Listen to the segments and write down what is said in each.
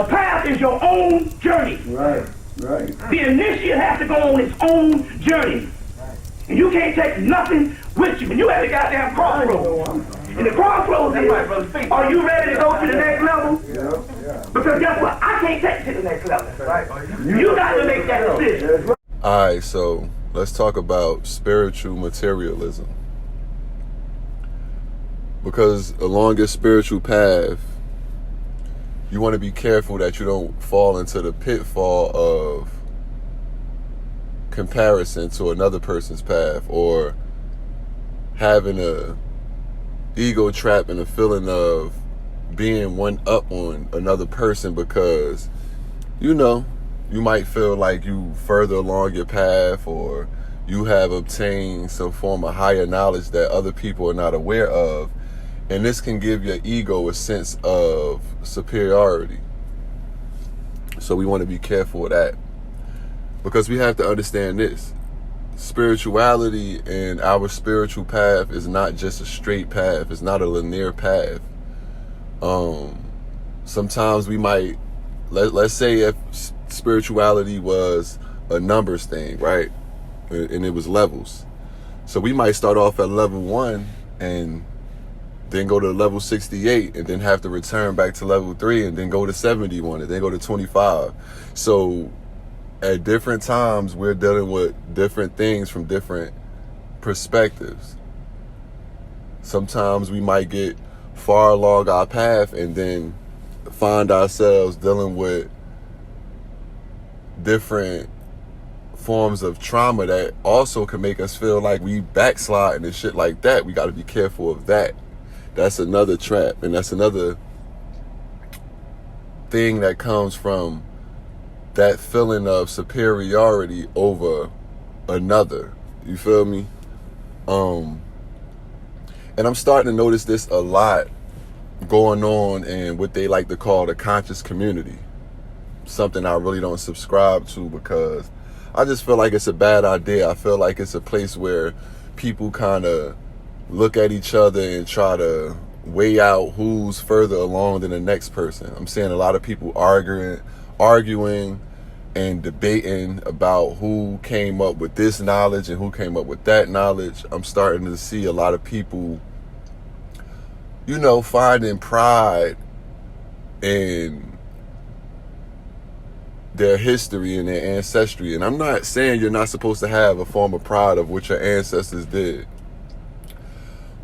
The path is your own journey. Right. The initiate has to go on its own journey. And you can't take nothing with you. And you at the goddamn crossroads. And the crossroads is, are you ready to go to the next level? Yeah. Because guess what? I can't take you to the next level. You got to make that decision. Alright, so let's talk about spiritual materialism. Because along your spiritual path, you want to be careful that you don't fall into the pitfall of comparison to another person's path, or having a ego trap and a feeling of being one up on another person, because you might feel like you further along your path, or you have obtained some form of higher knowledge that other people are not aware of. And this can give your ego a sense of superiority. So we want to be careful of that. Because we have to understand this. Spirituality and our spiritual path is not just a straight path. It's not a linear path. Sometimes we might, let's say if spirituality was a numbers thing, right? And it was levels. So we might start off at level 1 and then go to level 68, and then have to return back to level 3, and then go to 71, and then go to 25. So at different times, we're dealing with different things from different perspectives. Sometimes we might get far along our path and then find ourselves dealing with different forms of trauma that also can make us feel like we backsliding and shit like that. We got to be careful of that. That's another trap, and that's another thing that comes from that feeling of superiority over another. You feel me? And I'm starting to notice this a lot going on in what they like to call the conscious community. Something I really don't subscribe to, because I just feel like it's a bad idea. I feel like it's a place where people kind of look at each other and try to weigh out who's further along than the next person. I'm seeing a lot of people arguing and debating about who came up with this knowledge and who came up with that knowledge. I'm starting to see a lot of people, finding pride in their history and their ancestry. And I'm not saying you're not supposed to have a form of pride of what your ancestors did.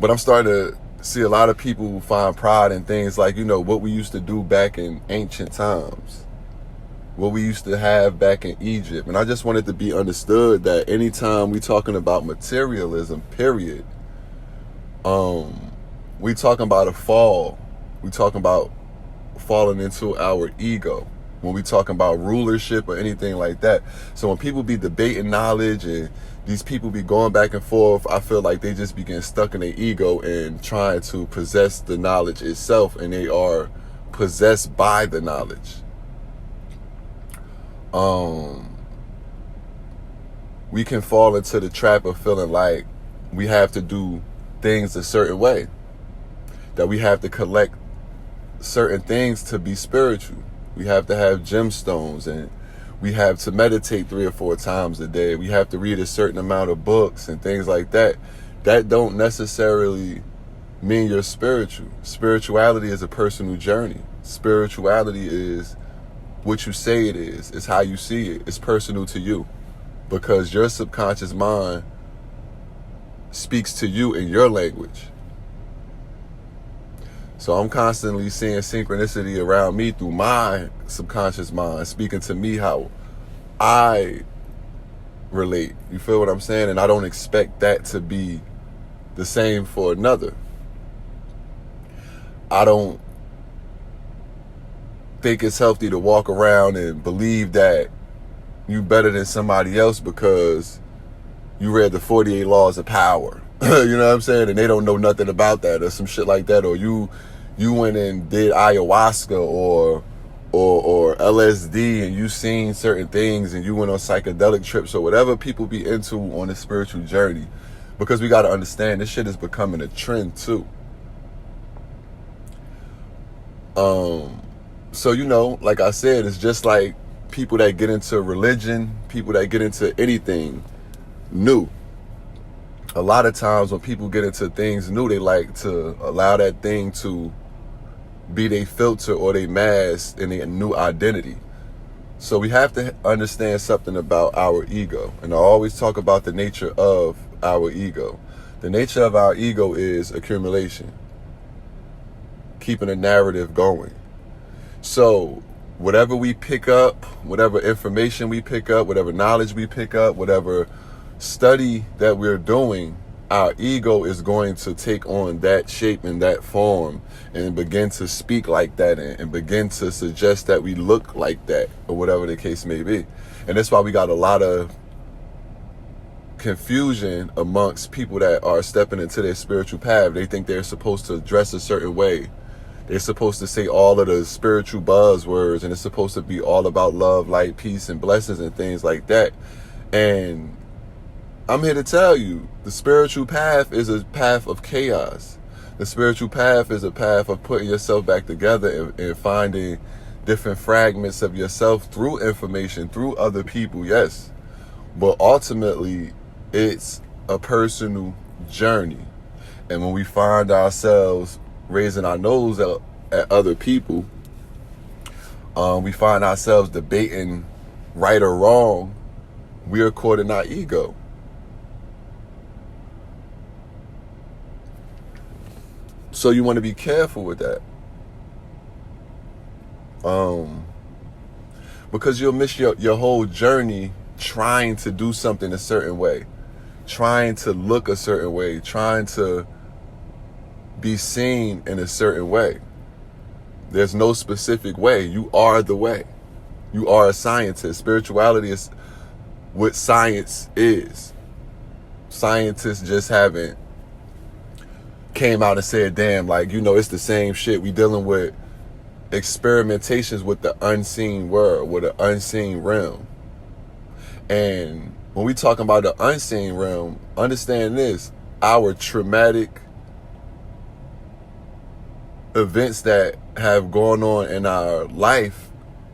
But I'm starting to see a lot of people find pride in things like, what we used to do back in ancient times, what we used to have back in Egypt. And I just wanted to be understood that anytime we talking about materialism, period, we talking about a fall. We talking about falling into our ego when we talking about rulership or anything like that. So when people be debating knowledge and these people be going back and forth, I feel like they just be getting stuck in their ego and trying to possess the knowledge itself, and they are possessed by the knowledge. We can fall into the trap of feeling like we have to do things a certain way, that we have to collect certain things to be spiritual. We have to have gemstones, and we have to meditate 3 or 4 times a day. We have to read a certain amount of books and things like that. That don't necessarily mean you're spiritual. Spirituality is a personal journey. Spirituality is what you say it is. It's how you see it. It's personal to you, because your subconscious mind speaks to you in your language. So I'm constantly seeing synchronicity around me through my subconscious mind, speaking to me how I relate. You feel what I'm saying? And I don't expect that to be the same for another. I don't think it's healthy to walk around and believe that you better than somebody else because you read the 48 Laws of Power. You know what I'm saying? And they don't know nothing about that, or some shit like that. Or you went and did ayahuasca or LSD, and you seen certain things, and you went on psychedelic trips, or whatever people be into on a spiritual journey. Because we got to understand, this shit is becoming a trend too. So, like I said, it's just like people that get into religion, people that get into anything new. A lot of times when people get into things new, they like to allow that thing to be their filter or their mask in their new identity. So we have to understand something about our ego. And I always talk about the nature of our ego. The nature of our ego is accumulation, keeping a narrative going. So whatever we pick up, whatever information we pick up, whatever knowledge we pick up, whatever study that we're doing, our ego is going to take on that shape and that form and begin to speak like that and begin to suggest that we look like that, or whatever the case may be. And that's why we got a lot of confusion amongst people that are stepping into their spiritual path. They think they're supposed to dress a certain way. They're supposed to say all of the spiritual buzzwords, and it's supposed to be all about love, light, peace, and blessings and things like that. And I'm here to tell you, the spiritual path is a path of chaos. The spiritual path is a path of putting yourself back together and finding different fragments of yourself through information, through other people, yes. But ultimately, it's a personal journey. And when we find ourselves raising our nose at other people, we find ourselves debating right or wrong, we are caught in our ego. So you want to be careful with that. Because you'll miss your whole journey trying to do something a certain way, trying to look a certain way, trying to be seen in a certain way. There's no specific way. You are the way. You are a scientist. Spirituality is what science is. Scientists just haven't came out and said, damn, it's the same shit. We dealing with experimentations with the unseen world, with the unseen realm. And when we talking about the unseen realm, understand this: our traumatic events that have gone on in our life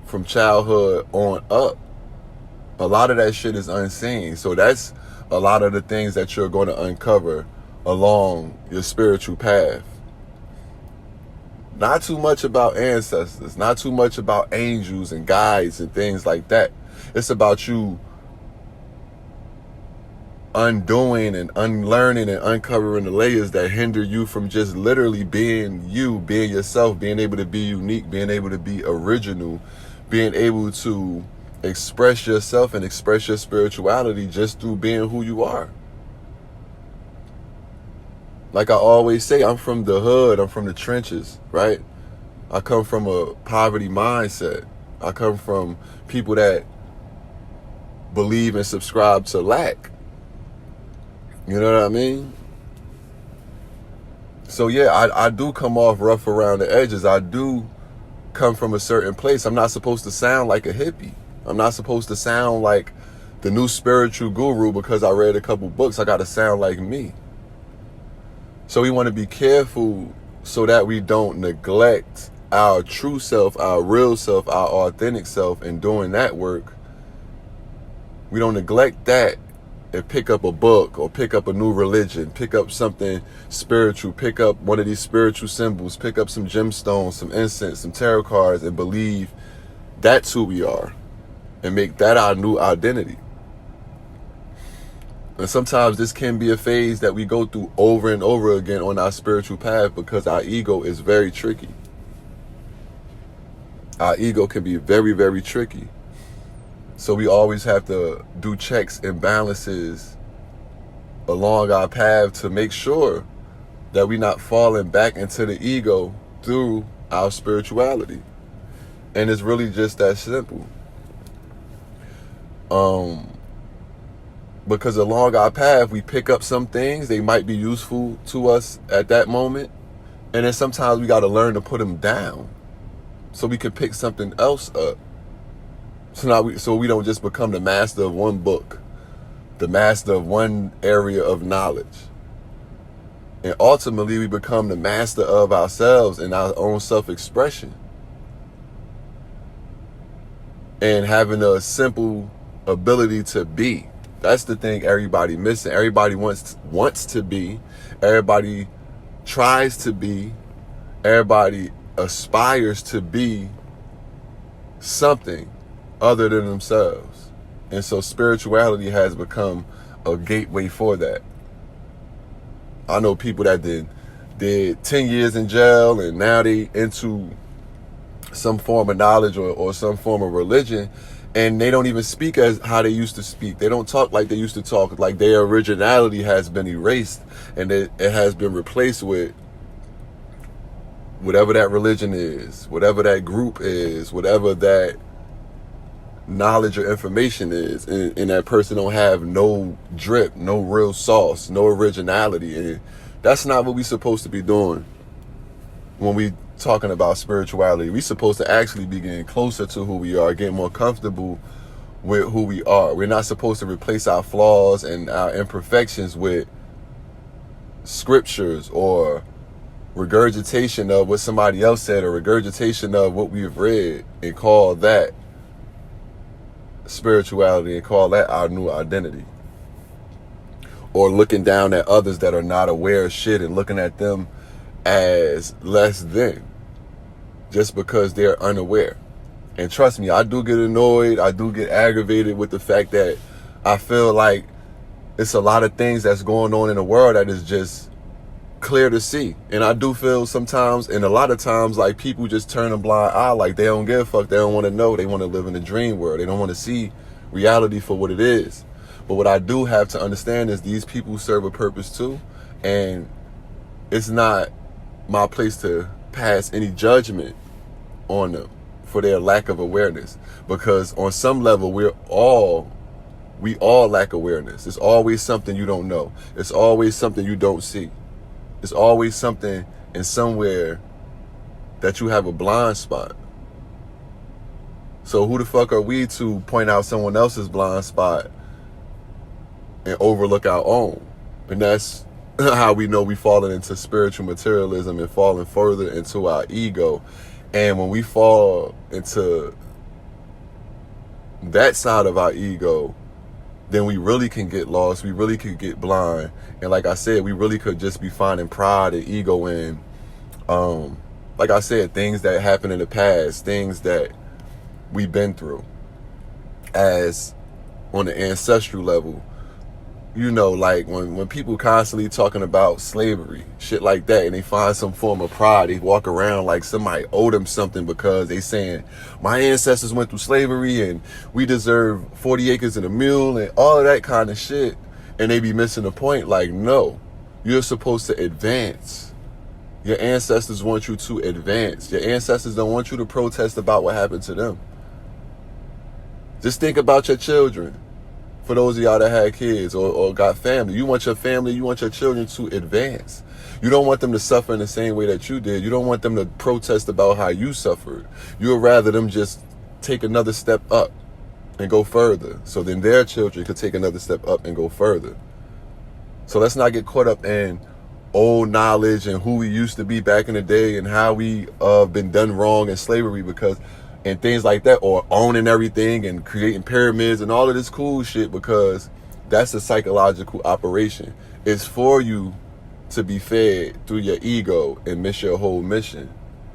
from childhood on up, a lot of that shit is unseen. So that's a lot of the things that you're going to uncover along your spiritual path. Not too much about ancestors, not too much about angels and guides and things like that. It's about you undoing and unlearning and uncovering the layers that hinder you from just literally being you, being yourself, being able to be unique, being able to be original, being able to express yourself and express your spirituality just through being who you are. Like I always say, I'm from the hood, I'm from the trenches, right? I come from a poverty mindset. I come from people that believe and subscribe to lack. You know what I mean? So yeah, I do come off rough around the edges. I do come from a certain place. I'm not supposed to sound like a hippie. I'm not supposed to sound like the new spiritual guru because I read a couple books. I got to sound like me. So we want to be careful so that we don't neglect our true self, our real self, our authentic self in doing that work. We don't neglect that and pick up a book or pick up a new religion, pick up something spiritual, pick up one of these spiritual symbols, pick up some gemstones, some incense, some tarot cards, and believe that's who we are and make that our new identity. And sometimes this can be a phase that we go through over and over again on our spiritual path because our ego is very tricky. Our ego can be very, very tricky. So we always have to do checks and balances along our path to make sure that we're not falling back into the ego through our spirituality. And it's really just that simple. Because along our path, we pick up some things. They might be useful to us at that moment. And then sometimes we got to learn to put them down so we can pick something else up. So we don't just become the master of one book, the master of one area of knowledge. And ultimately, we become the master of ourselves and our own self-expression. and having a simple ability to be. That's the thing everybody missing. Everybody wants to be. Everybody tries to be. Everybody aspires to be something other than themselves. And so spirituality has become a gateway for that. I know people that did 10 years in jail and now they into some form of knowledge or some form of religion, and they don't even speak as how they used to speak. They don't talk like they used to talk. Like their originality has been erased and it has been replaced with whatever that religion is, whatever that group is, whatever that knowledge or information is, and that person don't have no drip, no real sauce, no originality. And that's not what we supposed to be doing when we talking about spirituality. We supposed to actually be getting closer to who we are, getting more comfortable with who we are. We're not supposed to replace our flaws and our imperfections with scriptures or regurgitation of what somebody else said or regurgitation of what we've read and call that spirituality and call that our new identity. Or looking down at others that are not aware of shit and looking at them as less than just because they're unaware. And trust me, I do get annoyed, I do get aggravated with the fact that I feel like it's a lot of things that's going on in the world that is just clear to see. And I do feel sometimes, and a lot of times, like people just turn a blind eye, like they don't give a fuck, they don't want to know, they want to live in a dream world, they don't want to see reality for what it is. But what I do have to understand is these people serve a purpose too, and it's not my place to pass any judgment on them for their lack of awareness, because on some level we all lack awareness. It's always something you don't know. It's always something you don't see. It's always something in somewhere that you have a blind spot. So who the fuck are we to point out someone else's blind spot and overlook our own? And that's how we know we falling into spiritual materialism and falling further into our ego. And when we fall into that side of our ego, then we really can get lost. We really could get blind. And like I said, we really could just be finding pride and ego in, like I said, things that happened in the past, things that we've been through as on the ancestral level. You know, like when people constantly talking about slavery, shit like that, and they find some form of pride, they walk around like somebody owed them something because they saying, my ancestors went through slavery and we deserve 40 acres and a mule and all of that kind of shit. And they be missing the point. Like, no, you're supposed to advance. Your ancestors want you to advance. Your ancestors don't want you to protest about what happened to them. Just think about your children. For those of y'all that had kids or got family, you want your family, you want your children to advance. You don't want them to suffer in the same way that you did. You don't want them to protest about how you suffered. You would rather them just take another step up and go further, so then their children could take another step up and go further. So let's not get caught up in old knowledge and who we used to be back in the day and how we been done wrong in slavery and things like that, or owning everything and creating pyramids and all of this cool shit, because that's a psychological operation. It's for you to be fed through your ego and miss your whole mission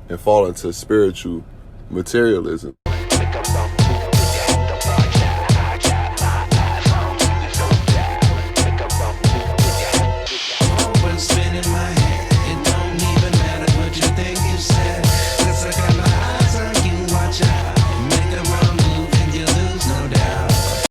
and fall into spiritual materialism.